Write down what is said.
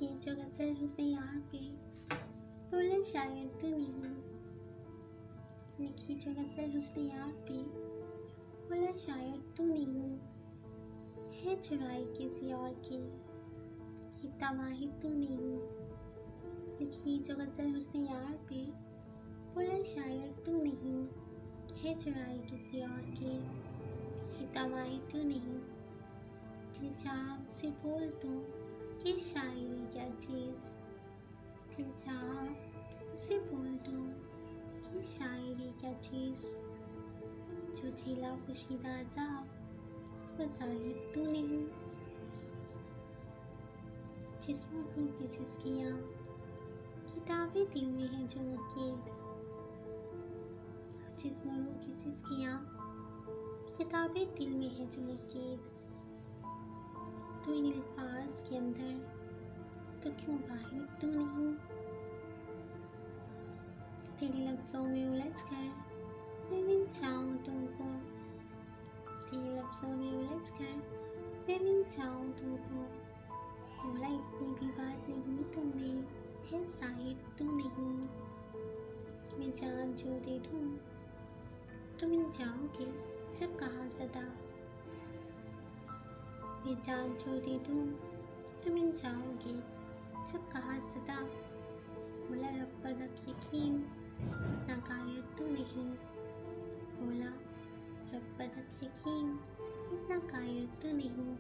लिखी जो गज़ल हुस्न यार पे, बोला शायर तू नहीं। लिखी जो गज़ल हुस्न यार पे, बोला शायर तू नहीं। है चुराई किसी और की, ये तबाही तू नहीं। लिखी जो गज़ल हुस्न यार पे, बोला शायर तू नहीं। है चुराई किसी और की, ये तबाही तू नहीं। दिल चाह से बोल दूँ कि शायरी क्या चीज़, दिल चाह से बोल दूँ कि शायरी क्या चीज़। जो झेला पोशीदा अज़ाब, वो ज़ाहिर तू नहीं। जिस्म रूह की सिसकियाँ, किताबें दिल में है जो मुक़ीद। जिस्म रूह की सिसकियाँ, किताबें दिल में है जो मुक़ीद। तू इन अल्फाज के अंदर तो क्यों बाहर तू नहीं। तेरे लफ्ज़ों में उलझ कर मैं मिल जाऊँ तुमको, तेरे लफ्ज़ों में उलझ कर मैं मिल जाऊँ तुमको। बोला इतनी भी बात नहीं तुम्हें, है ज़ाहिर तू नहीं। मैं जान जो दे दूँ तुम मिल जाओगे जब कहा सदा। मैं जान जो दे दूँ तुम मिल जाओगे जब कहा सदा। बोला रब पर रख यकीन, इतना कायर तू नहीं। बोला रब पर रख यकीन, इतना कायर तू नहीं।